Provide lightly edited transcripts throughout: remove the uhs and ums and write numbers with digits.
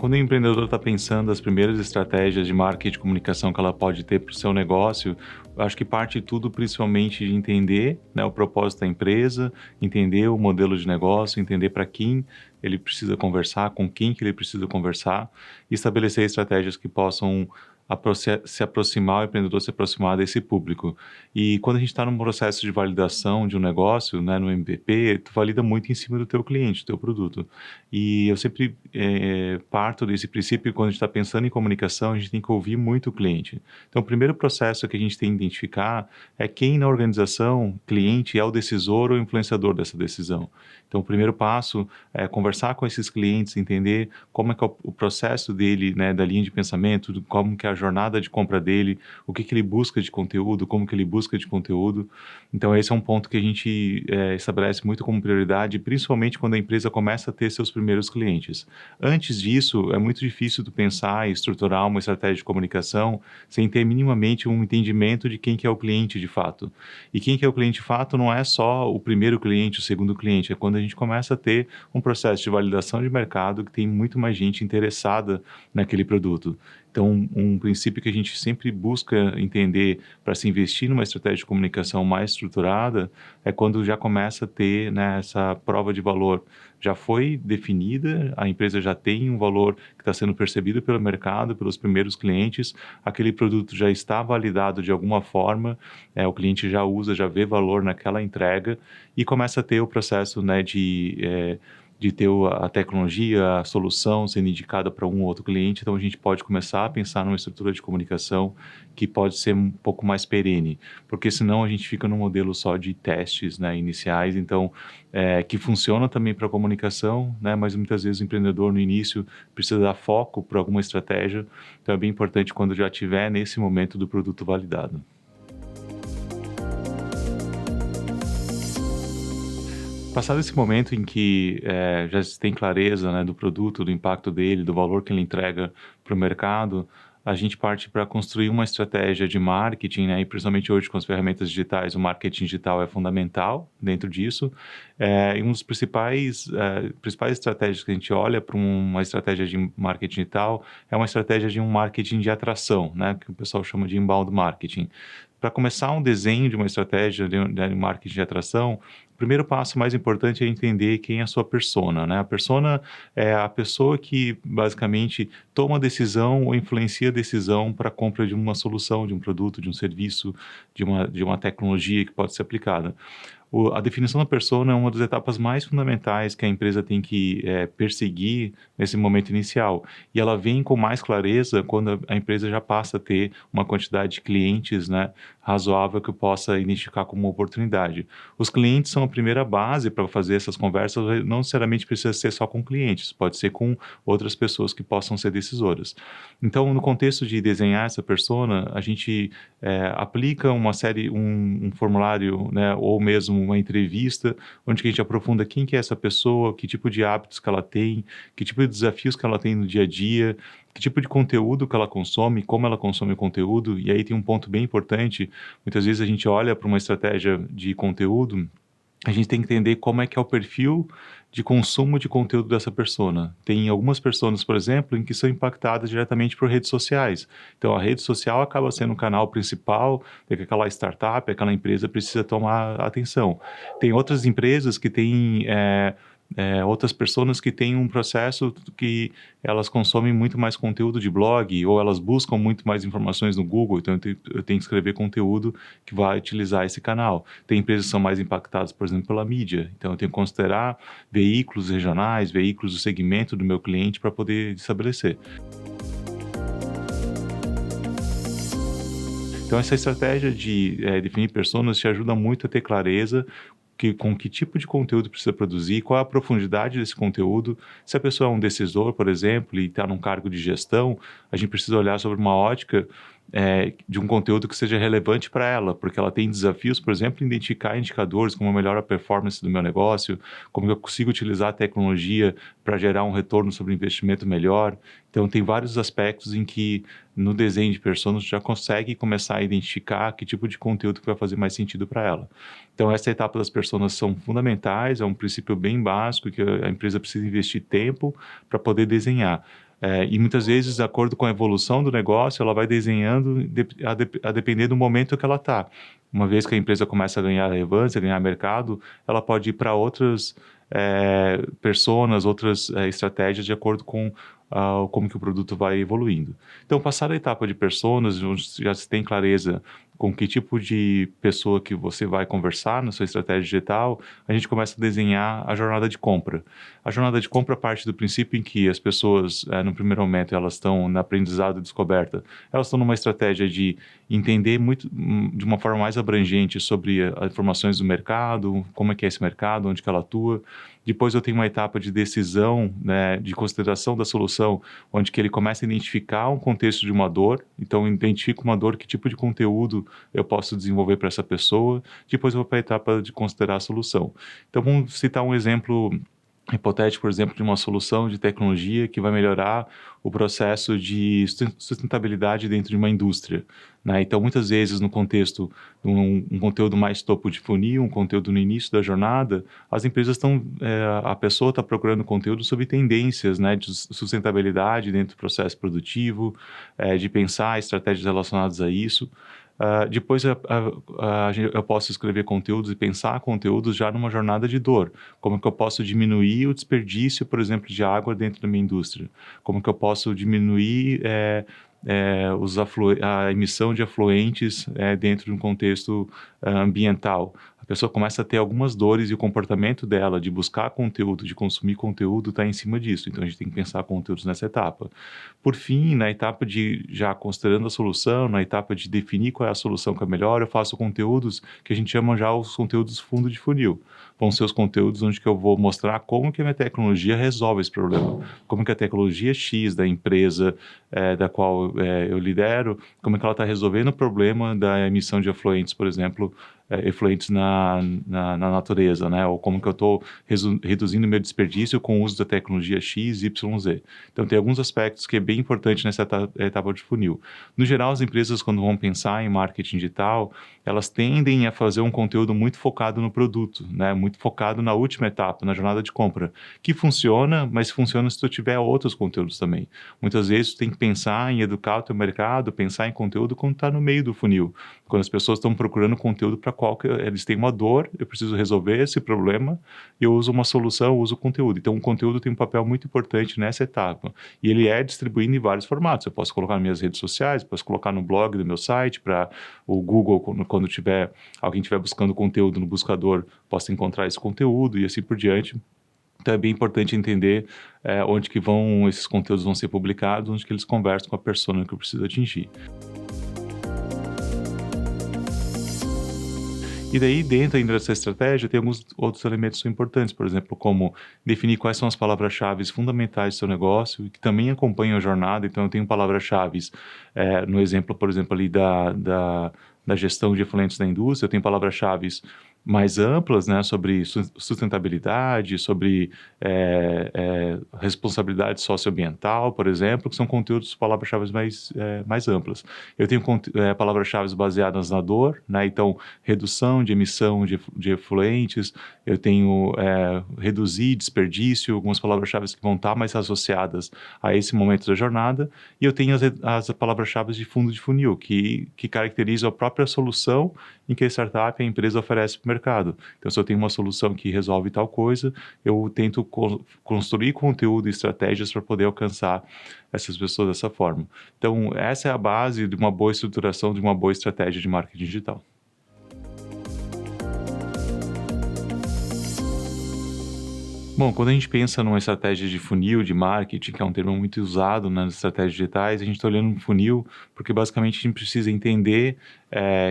quando o empreendedor está pensando as primeiras estratégias de marketing e comunicação que ela pode ter para o seu negócio, eu acho que parte tudo principalmente de entender, né, o propósito da empresa, entender o modelo de negócio, entender para quem ele precisa conversar, com quem que ele precisa conversar, e estabelecer estratégias que possam se aproximar, o empreendedor se aproximar desse público. E quando a gente está num processo de validação de um negócio, né, no MVP, tu valida muito em cima do teu cliente, do teu produto. E eu sempre parto desse princípio que quando a gente está pensando em comunicação, a gente tem que ouvir muito o cliente. Então, o primeiro processo que a gente tem que identificar é quem na organização, cliente, é o decisor ou influenciador dessa decisão. Então, o primeiro passo é conversar com esses clientes, entender como é que é o processo dele, né, da linha de pensamento, como que é a jornada de compra dele, o que que ele busca de conteúdo, como que ele busca de conteúdo. Então, esse é um ponto que a gente estabelece muito como prioridade, principalmente quando a empresa começa a ter seus primeiros clientes. Antes disso, é muito difícil tu pensar e estruturar uma estratégia de comunicação sem ter minimamente um entendimento de quem que é o cliente de fato. E quem que é o cliente de fato não é só o primeiro cliente, o segundo cliente, é quando a gente começa a ter um processo de validação de mercado que tem muito mais gente interessada naquele produto. Então, um princípio que a gente sempre busca entender para se investir numa estratégia de comunicação mais estruturada é quando já começa a ter, né, essa prova de valor. Já foi definida, a empresa já tem um valor que está sendo percebido pelo mercado, pelos primeiros clientes, aquele produto já está validado de alguma forma, o cliente já usa, já vê valor naquela entrega e começa a ter o processo, né, de ter a tecnologia, a solução sendo indicada para um ou outro cliente, então a gente pode começar a pensar numa estrutura de comunicação que pode ser um pouco mais perene, porque senão a gente fica num modelo só de testes, né, iniciais, então que funciona também para comunicação, né, mas muitas vezes o empreendedor no início precisa dar foco para alguma estratégia, então é bem importante quando já estiver nesse momento do produto validado. Passado esse momento em que já se tem clareza, né, do produto, do impacto dele, do valor que ele entrega para o mercado, a gente parte para construir uma estratégia de marketing, né, e principalmente hoje com as ferramentas digitais, o marketing digital é fundamental dentro disso. E uma das principais estratégias que a gente olha para uma estratégia de marketing digital é uma estratégia de um marketing de atração, né, que o pessoal chama de inbound marketing. Para começar um desenho de uma estratégia de marketing de atração, o primeiro passo mais importante é entender quem é a sua persona, né? A persona é a pessoa que basicamente toma a decisão ou influencia a decisão para a compra de uma solução, de um produto, de um serviço, de uma tecnologia que pode ser aplicada. A definição da persona é uma das etapas mais fundamentais que a empresa tem que perseguir nesse momento inicial. E ela vem com mais clareza quando a empresa já passa a ter uma quantidade de clientes, né, razoável que possa identificar como uma oportunidade. Os clientes são a primeira base para fazer essas conversas, não necessariamente precisa ser só com clientes, pode ser com outras pessoas que possam ser decisoras. Então, no contexto de desenhar essa persona, a gente aplica uma série, um formulário, né, ou mesmo uma entrevista, onde a gente aprofunda quem que é essa pessoa, que tipo de hábitos que ela tem, que tipo de desafios que ela tem no dia a dia, que tipo de conteúdo que ela consome, como ela consome o conteúdo, e aí tem um ponto bem importante, muitas vezes a gente olha para uma estratégia de conteúdo, a gente tem que entender como é que é o perfil de consumo de conteúdo dessa persona. Tem algumas pessoas, por exemplo, em que são impactadas diretamente por redes sociais. Então, a rede social acaba sendo o canal principal de que aquela startup, aquela empresa precisa tomar atenção. Tem outras empresas que têm outras pessoas que têm um processo que elas consomem muito mais conteúdo de blog ou elas buscam muito mais informações no Google, então eu tenho que escrever conteúdo que vai utilizar esse canal. Tem empresas que são mais impactadas, por exemplo, pela mídia, então eu tenho que considerar veículos regionais, veículos do segmento do meu cliente para poder estabelecer. Então essa estratégia de definir personas te ajuda muito a ter clareza com que tipo de conteúdo precisa produzir, qual a profundidade desse conteúdo. Se a pessoa é um decisor, por exemplo, e está num cargo de gestão, a gente precisa olhar sobre uma ótica de um conteúdo que seja relevante para ela, porque ela tem desafios, por exemplo, em identificar indicadores, como melhora a performance do meu negócio, como eu consigo utilizar a tecnologia para gerar um retorno sobre o investimento melhor. Então, tem vários aspectos em que, no desenho de personas, já consegue começar a identificar que tipo de conteúdo que vai fazer mais sentido para ela. Então, essa etapa das personas são fundamentais, é um princípio bem básico que a empresa precisa investir tempo para poder desenhar. E muitas vezes, de acordo com a evolução do negócio, ela vai desenhando a depender do momento que ela está. Uma vez que a empresa começa a ganhar relevância, ganhar mercado, ela pode ir para outras personas, outras estratégias de acordo com como que o produto vai evoluindo. Então, passar a etapa de personas, onde já se tem clareza com que tipo de pessoa que você vai conversar na sua estratégia digital, a gente começa a desenhar a jornada de compra. A jornada de compra parte do princípio em que as pessoas, no primeiro momento, elas estão na aprendizado e descoberta, elas estão numa estratégia de entender muito, de uma forma mais abrangente sobre as informações do mercado, como é que é esse mercado, onde que ela atua. Depois eu tenho uma etapa de decisão, né, de consideração da solução, onde que ele começa a identificar um contexto de uma dor. Então, eu identifico uma dor, que tipo de conteúdo eu posso desenvolver para essa pessoa. Depois eu vou para a etapa de considerar a solução. Então, vamos citar um exemplo hipotético, por exemplo, de uma solução de tecnologia que vai melhorar o processo de sustentabilidade dentro de uma indústria, né? Então, muitas vezes, no contexto de um conteúdo mais topo de funil, um conteúdo no início da jornada, as empresas estão, a pessoa está procurando conteúdo sobre tendências, né, de sustentabilidade dentro do processo produtivo, de pensar estratégias relacionadas a isso. Depois eu posso escrever conteúdos e pensar conteúdos já numa jornada de dor. Como que eu posso diminuir o desperdício, por exemplo, de água dentro da minha indústria? Como que eu posso diminuir a emissão de afluentes dentro de um contexto ambiental? A pessoa começa a ter algumas dores e o comportamento dela de buscar conteúdo, de consumir conteúdo, está em cima disso. Então, a gente tem que pensar conteúdos nessa etapa. Por fim, na etapa de já considerando a solução, na etapa de definir qual é a solução que é melhor, eu faço conteúdos que a gente chama já os conteúdos fundo de funil. Vão ser os conteúdos onde que eu vou mostrar como que a minha tecnologia resolve esse problema, como que a tecnologia X da empresa da qual eu lidero, como é que ela está resolvendo o problema da emissão de efluentes, por exemplo, efluentes na natureza, né? Ou como que eu estou reduzindo meu desperdício com o uso da tecnologia X, Y, Z. Então, tem alguns aspectos que é bem importante nessa etapa de funil. No geral, as empresas, quando vão pensar em marketing digital, elas tendem a fazer um conteúdo muito focado no produto, né? Muito focado na última etapa, na jornada de compra, que funciona, mas funciona se tu tiver outros conteúdos também. Muitas vezes, tu tem que pensar em educar o teu mercado, pensar em conteúdo quando está no meio do funil. Quando as pessoas estão procurando conteúdo para qual que eles têm uma dor, eu preciso resolver esse problema, e eu uso uma solução, eu uso conteúdo. Então, o conteúdo tem um papel muito importante nessa etapa. E ele é distribuído em vários formatos. Eu posso colocar nas minhas redes sociais, posso colocar no blog do meu site, para o Google, quando alguém estiver buscando conteúdo no buscador, possa encontrar esse conteúdo e assim por diante. Então, é bem importante entender onde que esses conteúdos vão ser publicados, onde que eles conversam com a persona que eu preciso atingir. E daí, dentro ainda dessa estratégia, tem alguns outros elementos que são importantes, por exemplo, como definir quais são as palavras-chave fundamentais do seu negócio, e que também acompanham a jornada. Então, eu tenho palavras-chave, no exemplo, por exemplo, ali da gestão de efluentes da indústria, eu tenho palavras-chave mais amplas, né, sobre sustentabilidade, sobre responsabilidade socioambiental, por exemplo, que são conteúdos, palavras-chave mais amplas. Eu tenho palavras-chave baseadas na dor, né, então redução de emissão de efluentes, eu tenho reduzir desperdício, algumas palavras-chave que vão estar mais associadas a esse momento da jornada, e eu tenho as palavras-chave de fundo de funil, que caracterizam a própria solução em que a startup, a empresa oferece para o mercado. Então, se eu tenho uma solução que resolve tal coisa, eu tento construir conteúdo e estratégias para poder alcançar essas pessoas dessa forma. Então, essa é a base de uma boa estruturação, de uma boa estratégia de marketing digital. Bom, quando a gente pensa numa estratégia de funil, de marketing, que é um termo muito usado nas estratégias digitais, a gente está olhando um funil porque basicamente a gente precisa entender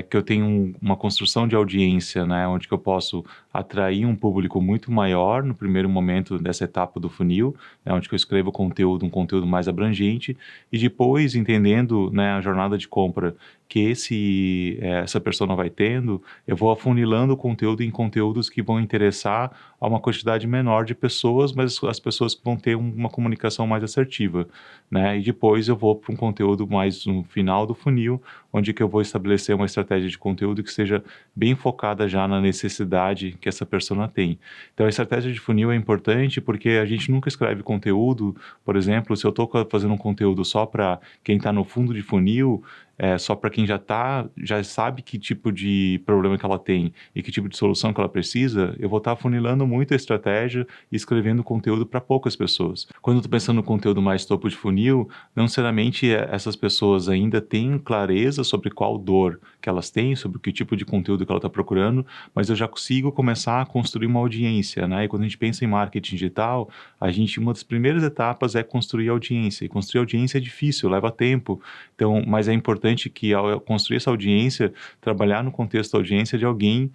que eu tenho uma construção de audiência, né, onde que eu posso atrair um público muito maior no primeiro momento dessa etapa do funil, né, onde que eu escrevo um conteúdo mais abrangente, e depois, entendendo, né, a jornada de compra que essa persona vai tendo, eu vou afunilando o conteúdo em conteúdos que vão interessar a uma quantidade menor de pessoas, mas as pessoas que vão ter uma comunicação mais assertiva, né? E depois eu vou para um conteúdo mais no final do funil, onde que eu vou estabelecer uma estratégia de conteúdo que seja bem focada já na necessidade que essa persona tem. Então a estratégia de funil é importante porque a gente nunca escreve conteúdo, por exemplo, se eu estou fazendo um conteúdo só para quem está no fundo de funil, só para quem já sabe que tipo de problema que ela tem e que tipo de solução que ela precisa, eu vou estar funilando muito a estratégia e escrevendo conteúdo para poucas pessoas. Quando eu estou pensando no conteúdo mais topo de funil, não necessariamente essas pessoas ainda têm clareza sobre qual dor que elas têm, sobre que tipo de conteúdo que ela está procurando, mas eu já consigo começar a construir uma audiência, né? E quando a gente pensa em marketing digital, uma das primeiras etapas é construir audiência, e construir audiência é difícil, leva tempo, então, mas é importante que ao construir essa audiência, trabalhar no contexto da audiência de alguém,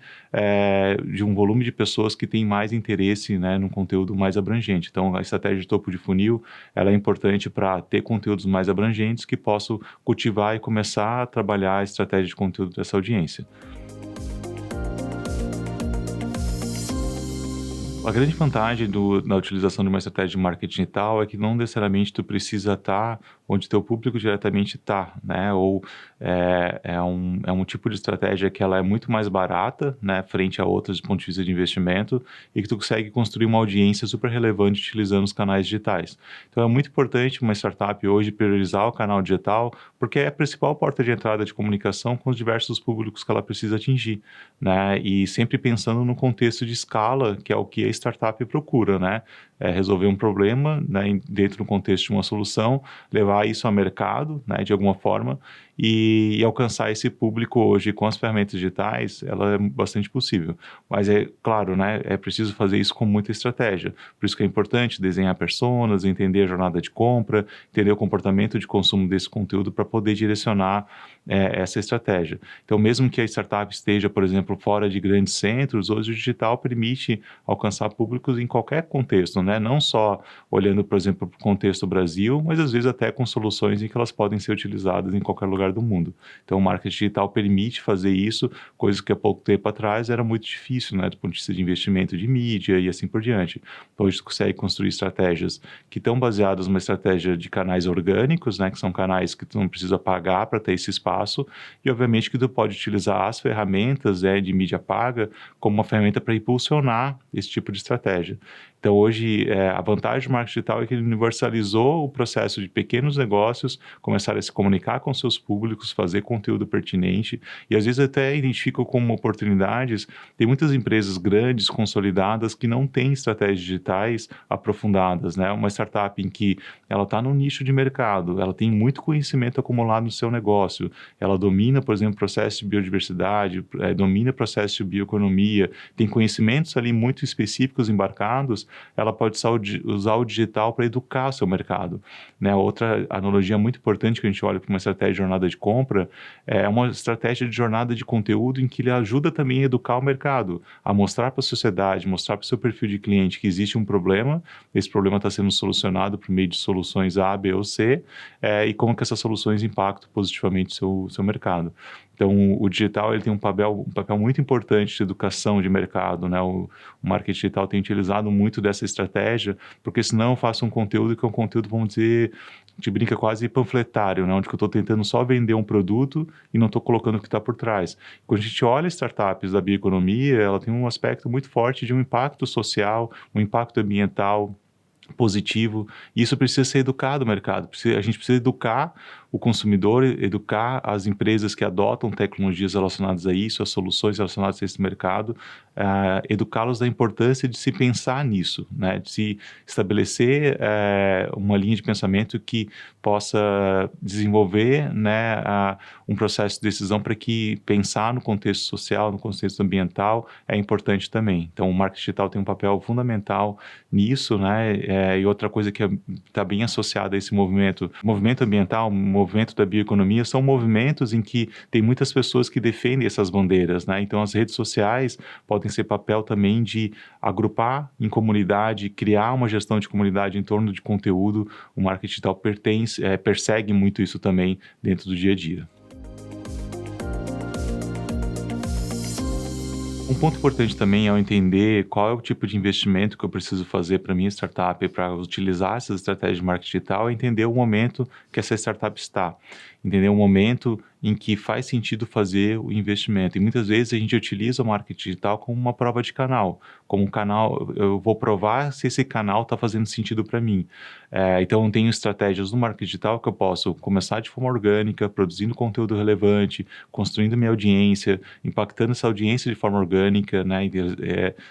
de um volume de pessoas que tem mais interesse, né, num conteúdo mais abrangente. Então, a estratégia de topo de funil, ela é importante para ter conteúdos mais abrangentes que possam cultivar e começar a trabalhar a estratégia de conteúdo dessa audiência. A grande vantagem da utilização de uma estratégia de marketing digital é que não necessariamente tu precisa estar onde teu público diretamente está, né? Ou é um tipo de estratégia que ela é muito mais barata, né? Frente a outras do ponto de vista de investimento e que tu consegue construir uma audiência super relevante utilizando os canais digitais. Então é muito importante uma startup hoje priorizar o canal digital porque é a principal porta de entrada de comunicação com os diversos públicos que ela precisa atingir, né? E sempre pensando no contexto de escala, que é o que a startup procura, né? Resolver um problema, né, dentro do contexto de uma solução, levar isso ao mercado, né, de alguma forma, e alcançar esse público hoje com as ferramentas digitais, ela é bastante possível. Mas é claro, né, é preciso fazer isso com muita estratégia. Por isso que é importante desenhar personas, entender a jornada de compra, entender o comportamento de consumo desse conteúdo para poder direcionar essa estratégia. Então, mesmo que a startup esteja, por exemplo, fora de grandes centros, hoje o digital permite alcançar públicos em qualquer contexto, né? Não só olhando, por exemplo, para o contexto Brasil, mas às vezes até com soluções em que elas podem ser utilizadas em qualquer lugar do mundo. Então, o marketing digital permite fazer isso, coisa que há pouco tempo atrás era muito difícil, né? Do ponto de vista de investimento de mídia e assim por diante. Então, hoje você consegue construir estratégias que estão baseadas numa estratégia de canais orgânicos, né? Que são canais que tu não precisa pagar para ter esse espaço e, obviamente, que tu pode utilizar as ferramentas de mídia paga como uma ferramenta para impulsionar esse tipo de estratégia. Então, hoje, a vantagem do marketing digital é que ele universalizou o processo de pequenos negócios começarem a se comunicar com seus públicos, fazer conteúdo pertinente e, às vezes, até identificam como oportunidades. Tem muitas empresas grandes, consolidadas, que não têm estratégias digitais aprofundadas, né? Uma startup em que ela está num nicho de mercado, ela tem muito conhecimento acumulado no seu negócio, ela domina, por exemplo, processo de biodiversidade, domina processo de bioeconomia, tem conhecimentos ali muito específicos embarcados, ela pode usar o digital para educar o seu mercado, né? Outra analogia muito importante que a gente olha para uma estratégia de jornada de compra é uma estratégia de jornada de conteúdo em que ele ajuda também a educar o mercado, a mostrar para a sociedade, mostrar para o seu perfil de cliente que existe um problema, esse problema está sendo solucionado por meio de soluções A, B ou C, e como que essas soluções impactam positivamente o seu mercado. Então, o digital ele tem um papel muito importante de educação de mercado, né? O marketing digital tem utilizado muito dessa estratégia, porque senão eu faço um conteúdo que é um conteúdo, vamos dizer, a gente brinca quase panfletário, né? Onde eu estou tentando só vender um produto e não estou colocando o que está por trás. Quando a gente olha startups da bioeconomia, ela tem um aspecto muito forte de um impacto social, um impacto ambiental positivo, e isso precisa ser educado no mercado, a gente precisa educar o consumidor, educar as empresas que adotam tecnologias relacionadas a isso, as soluções relacionadas a esse mercado, educá-los da importância de se pensar nisso, né? De se estabelecer uma linha de pensamento que possa desenvolver, né, um processo de decisão para que pensar no contexto social, no contexto ambiental é importante também. Então, o marketing digital tem um papel fundamental nisso, né? E outra coisa que está bem associada a esse movimento ambiental, movimento da bioeconomia, são movimentos em que tem muitas pessoas que defendem essas bandeiras, né? Então, as redes sociais podem ser papel também de agrupar em comunidade, criar uma gestão de comunidade em torno de conteúdo. O marketing digital persegue muito isso também dentro do dia a dia. Um ponto importante também é eu entender qual é o tipo de investimento que eu preciso fazer para minha startup para utilizar essas estratégias de marketing digital, é entender o momento que essa startup está, entender o momento em que faz sentido fazer o investimento. E muitas vezes a gente utiliza o marketing digital como uma prova de canal, como um canal, eu vou provar se esse canal está fazendo sentido para mim. Então, eu tenho estratégias no marketing digital que eu posso começar de forma orgânica, produzindo conteúdo relevante, construindo minha audiência, impactando essa audiência de forma orgânica, né,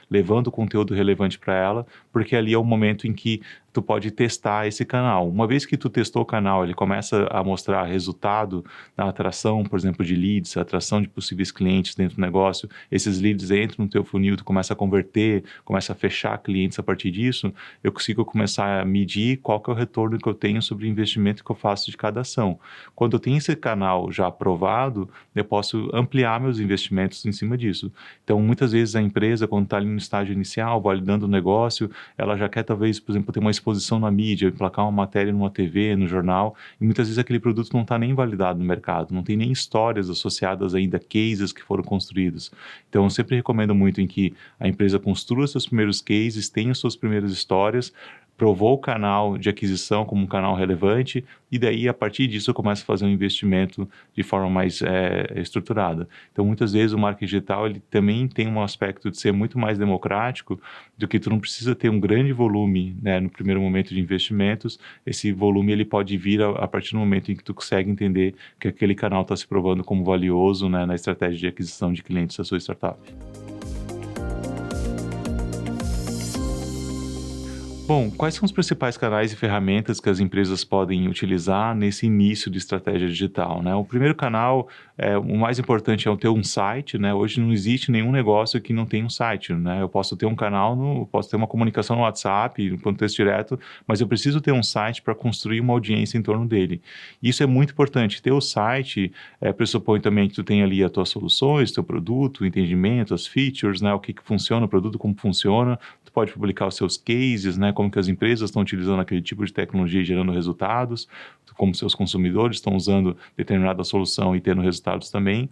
levando conteúdo relevante para ela, porque ali é o momento em que tu pode testar esse canal. Uma vez que tu testou o canal, ele começa a mostrar resultado na atração, por exemplo, de leads, atração de possíveis clientes dentro do negócio, esses leads entram no teu funil, tu começa a converter, começa a fechar clientes a partir disso, eu consigo começar a medir qual que é o retorno que eu tenho sobre o investimento que eu faço de cada ação. Quando eu tenho esse canal já aprovado, eu posso ampliar meus investimentos em cima disso. Então, muitas vezes a empresa, quando está ali no estágio inicial, validando o negócio, ela já quer talvez, por exemplo, ter uma exposição na mídia, emplacar uma matéria numa TV, no jornal, e muitas vezes aquele produto não está nem validado no mercado, não tem nem histórias associadas ainda, cases que foram construídos. Então, eu sempre recomendo muito em que a empresa construa seus primeiros cases, tenha suas primeiras histórias, provou o canal de aquisição como um canal relevante e daí, a partir disso, eu começo a fazer um investimento de forma mais estruturada. Então, muitas vezes, o marketing digital ele também tem um aspecto de ser muito mais democrático do que tu não precisa ter um grande volume, né, no primeiro momento de investimentos. Esse volume ele pode vir a partir do momento em que tu consegue entender que aquele canal está se provando como valioso, né, na estratégia de aquisição de clientes da sua startup. Bom, quais são os principais canais e ferramentas que as empresas podem utilizar nesse início de estratégia digital, né? O primeiro canal, o mais importante é ter um site, né? Hoje não existe nenhum negócio que não tenha um site, né? Eu posso ter um canal, posso ter uma comunicação no WhatsApp, no contexto direto, mas eu preciso ter um site para construir uma audiência em torno dele. Isso é muito importante. Ter o site pressupõe também que tu tem ali as tuas soluções, teu produto, o entendimento, as features, né? O que funciona o produto, como funciona. Tu pode publicar os seus cases, né? Como que as empresas estão utilizando aquele tipo de tecnologia e gerando resultados, como seus consumidores estão usando determinada solução e tendo resultados também.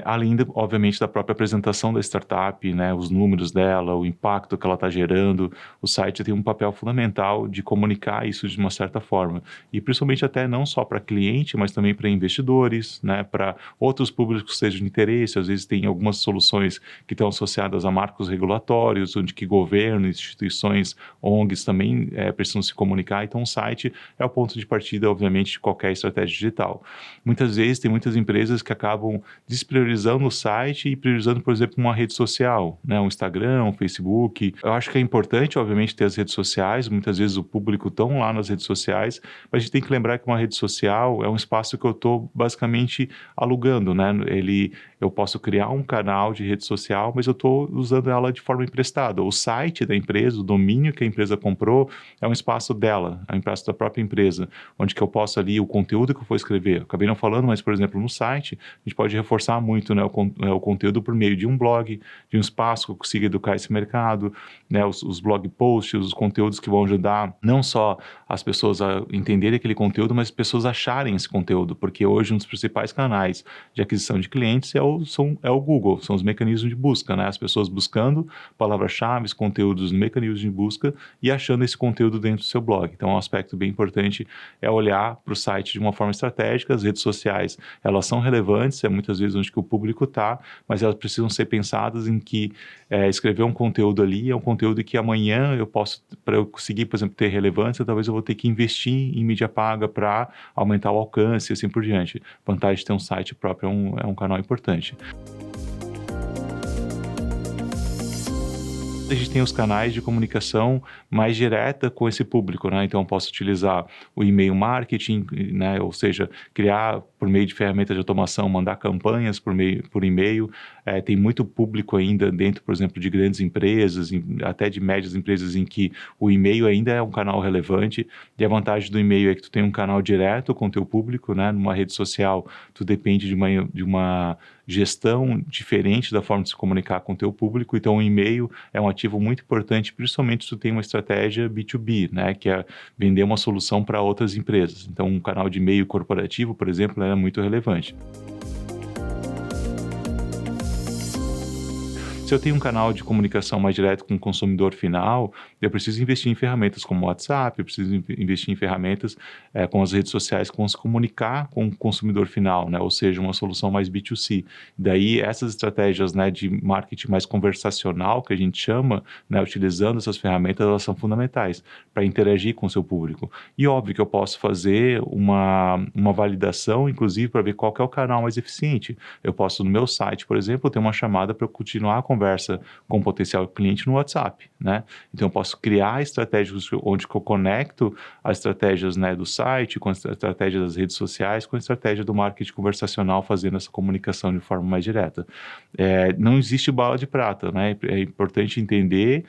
Além, obviamente, da própria apresentação da startup, né, os números dela, o impacto que ela está gerando, o site tem um papel fundamental de comunicar isso de uma certa forma. E principalmente até não só para cliente, mas também para investidores, né, para outros públicos que sejam de interesse. Às vezes tem algumas soluções que estão associadas a marcos regulatórios, onde que governo, instituições, ONGs também precisam se comunicar. Então, o site é o ponto de partida, obviamente, de qualquer estratégia digital. Muitas vezes tem muitas empresas que acabam despriorizando o site e priorizando, por exemplo, uma rede social, né? Um Instagram, um Facebook. Eu acho que é importante, obviamente, ter as redes sociais. Muitas vezes o público estão lá nas redes sociais, mas a gente tem que lembrar que uma rede social é um espaço que eu estou basicamente alugando, né? Eu posso criar um canal de rede social, mas eu estou usando ela de forma emprestada. O site da empresa, o domínio que a empresa comprou, é um espaço dela, é um espaço da própria empresa, onde que eu posso ali, o conteúdo que eu for escrever. Eu acabei não falando, mas, por exemplo, no site, a gente pode reforçar muito, né, o conteúdo por meio de um blog, de um espaço que eu consiga educar esse mercado, né, os blog posts, os conteúdos que vão ajudar não só as pessoas a entenderem aquele conteúdo, mas as pessoas acharem esse conteúdo, porque hoje um dos principais canais de aquisição de clientes é o Google, são os mecanismos de busca, né, as pessoas buscando palavras-chave, conteúdos no mecanismo de busca e achando esse conteúdo dentro do seu blog. Então, um aspecto bem importante é olhar para o site de uma forma estratégica. As redes sociais, elas são relevantes, muitas vezes onde que o público está, mas elas precisam ser pensadas em que escrever um conteúdo ali é um conteúdo que amanhã eu posso, para eu conseguir, por exemplo, ter relevância, talvez eu vou ter que investir em mídia paga para aumentar o alcance e assim por diante. A vantagem de ter um site próprio é um canal importante. A gente tem os canais de comunicação mais direta com esse público, né? Então, eu posso utilizar o e-mail marketing, né? Ou seja, criar por meio de ferramentas de automação, mandar campanhas por e-mail. Tem muito público ainda dentro, por exemplo, de grandes empresas, até de médias empresas, em que o e-mail ainda é um canal relevante. E a vantagem do e-mail é que tu tem um canal direto com o teu público, né? Numa rede social, tu depende de uma gestão diferente da forma de se comunicar com o teu público. Então, o e-mail é um ativo muito importante, principalmente se tu tem uma estratégia B2B, né, que é vender uma solução para outras empresas. Então, um canal de e-mail corporativo, por exemplo, é muito relevante. Se eu tenho um canal de comunicação mais direto com o consumidor final, eu preciso investir em ferramentas como o WhatsApp, eu preciso investir em ferramentas com as redes sociais que vão se comunicar com o consumidor final, né? Ou seja, uma solução mais B2C. Daí, essas estratégias, né, de marketing mais conversacional, que a gente chama, né, utilizando essas ferramentas, elas são fundamentais para interagir com o seu público. E óbvio que eu posso fazer uma validação, inclusive, para ver qual que é o canal mais eficiente. Eu posso, no meu site, por exemplo, ter uma chamada para continuar a conversa com o potencial cliente no WhatsApp, né? Então, eu posso criar estratégias onde eu conecto as estratégias, né, do site, com a estratégia das redes sociais, com a estratégia do marketing conversacional, fazendo essa comunicação de forma mais direta. Não existe bala de prata, né? É importante entender,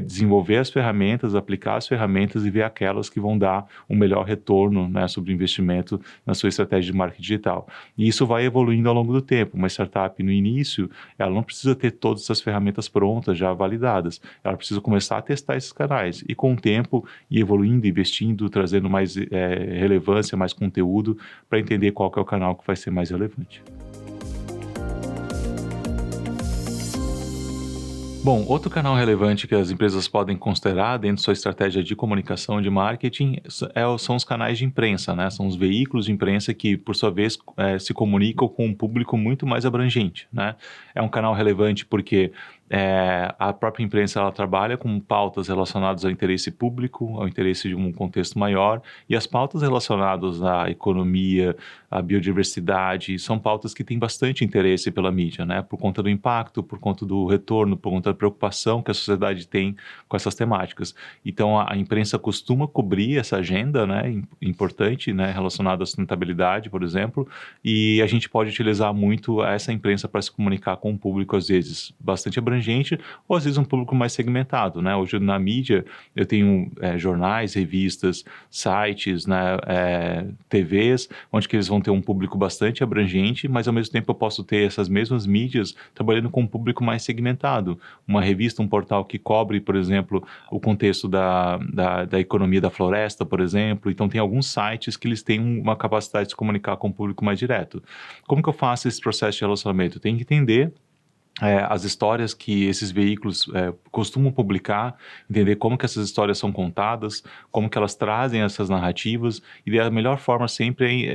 desenvolver as ferramentas, aplicar as ferramentas e ver aquelas que vão dar um melhor retorno, né, sobre o investimento na sua estratégia de marketing digital. E isso vai evoluindo ao longo do tempo. Uma startup, no início, ela não precisa ter todas essas ferramentas prontas, já validadas. Ela precisa começar a testar esses canais. E com o tempo, ir evoluindo, investindo, trazendo mais relevância, mais conteúdo, para entender qual que é o canal que vai ser mais relevante. Bom, outro canal relevante que as empresas podem considerar dentro de sua estratégia de comunicação, de marketing, são os canais de imprensa, né? São os veículos de imprensa que, por sua vez, se comunicam com um público muito mais abrangente, né? É um canal relevante porque a própria imprensa ela trabalha com pautas relacionadas ao interesse público, ao interesse de um contexto maior, e as pautas relacionadas à economia, à biodiversidade, são pautas que têm bastante interesse pela mídia, né? Por conta do impacto, por conta do retorno, por conta da preocupação que a sociedade tem com essas temáticas. Então, a imprensa costuma cobrir essa agenda, né, importante, né, relacionada à sustentabilidade, por exemplo, e a gente pode utilizar muito essa imprensa para se comunicar com um público, às vezes, bastante abrangente, ou às vezes um público mais segmentado, né? Hoje na mídia eu tenho jornais, revistas, sites, né, TVs, onde que eles vão ter um público bastante abrangente, mas ao mesmo tempo eu posso ter essas mesmas mídias trabalhando com um público mais segmentado. Uma revista, um portal que cobre, por exemplo, o contexto da economia da floresta, por exemplo. Então tem alguns sites que eles têm uma capacidade de se comunicar com o público mais direto. Como que eu faço esse processo de relacionamento? Eu tenho que entender as histórias que esses veículos costumam publicar, entender como que essas histórias são contadas, como que elas trazem essas narrativas, e a melhor forma sempre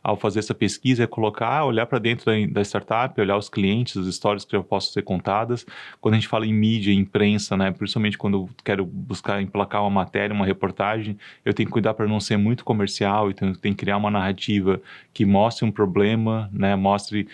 ao fazer essa pesquisa, é colocar, olhar para dentro da startup, olhar os clientes, as histórias que já possam ser contadas. Quando a gente fala em mídia, imprensa, né, principalmente quando eu quero buscar emplacar uma matéria, uma reportagem, eu tenho que cuidar para não ser muito comercial, então eu tenho que criar uma narrativa que mostre um problema, né, mostre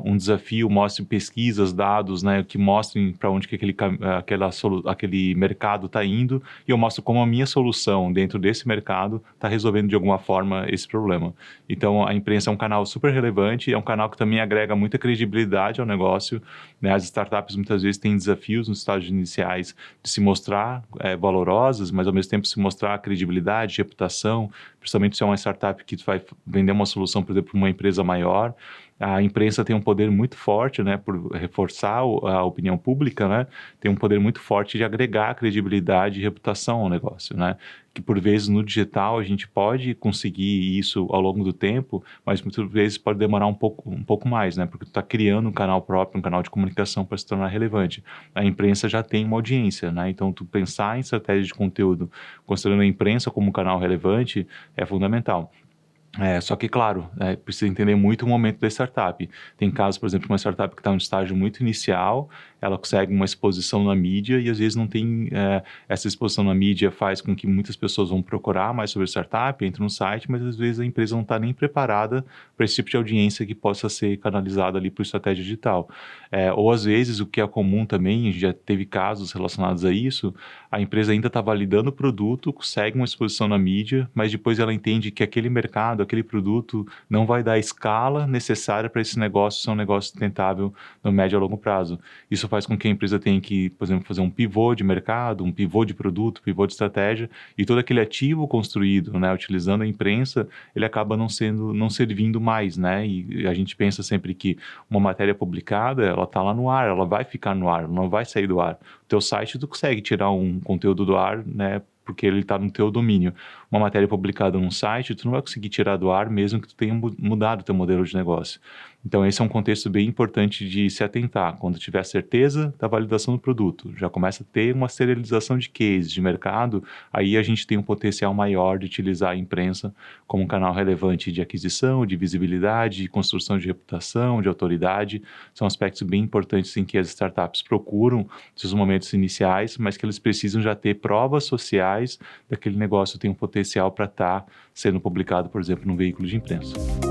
um desafio, mostre pesquisas, dados, né, que mostrem para onde que aquele mercado está indo, e eu mostro como a minha solução dentro desse mercado está resolvendo de alguma forma esse problema. Então, a imprensa é um canal super relevante, é um canal que também agrega muita credibilidade ao negócio, né? As startups muitas vezes têm desafios nos estágios iniciais de se mostrar valorosas, mas ao mesmo tempo se mostrar credibilidade, reputação, principalmente se é uma startup que vai vender uma solução, por exemplo, para uma empresa maior. A imprensa tem um poder muito forte, né, por reforçar a opinião pública, né, tem um poder muito forte de agregar credibilidade e reputação ao negócio, né, que por vezes no digital a gente pode conseguir isso ao longo do tempo, mas muitas vezes pode demorar um pouco mais, né, porque tu está criando um canal próprio, um canal de comunicação para se tornar relevante. A imprensa já tem uma audiência, né, então tu pensar em estratégia de conteúdo, considerando a imprensa como um canal relevante, é fundamental. Só que, claro, precisa entender muito o momento da startup. Tem casos, por exemplo, de uma startup que está em um estágio muito inicial, ela consegue uma exposição na mídia e às vezes não tem, essa exposição na mídia faz com que muitas pessoas vão procurar mais sobre a startup, entram no site, mas às vezes a empresa não está nem preparada para esse tipo de audiência que possa ser canalizada ali por estratégia digital. Ou às vezes, o que é comum também, a gente já teve casos relacionados a isso, a empresa ainda está validando o produto, consegue uma exposição na mídia, mas depois ela entende que aquele mercado, aquele produto não vai dar a escala necessária para esse negócio ser um negócio sustentável no médio a longo prazo. Isso faz com que a empresa tenha que, por exemplo, fazer um pivô de mercado, um pivô de produto, um pivô de estratégia, e todo aquele ativo construído, né, utilizando a imprensa, ele acaba não servindo mais, né, e a gente pensa sempre que uma matéria publicada, ela está lá no ar, ela vai ficar no ar, não vai sair do ar. O teu site, tu consegue tirar um conteúdo do ar, né, porque ele está no teu domínio. uma matéria publicada num site, tu não vai conseguir tirar do ar mesmo que tu tenha mudado o teu modelo de negócio. Então, esse é um contexto bem importante de se atentar. Quando tiver certeza da validação do produto, já começa a ter uma serialização de cases de mercado, aí a gente tem um potencial maior de utilizar a imprensa como um canal relevante de aquisição, de visibilidade, de construção de reputação, de autoridade. São aspectos bem importantes em que as startups procuram nos momentos iniciais, mas que eles precisam já ter provas sociais daquele negócio tem um potencial para estar sendo publicado, por exemplo, num veículo de imprensa.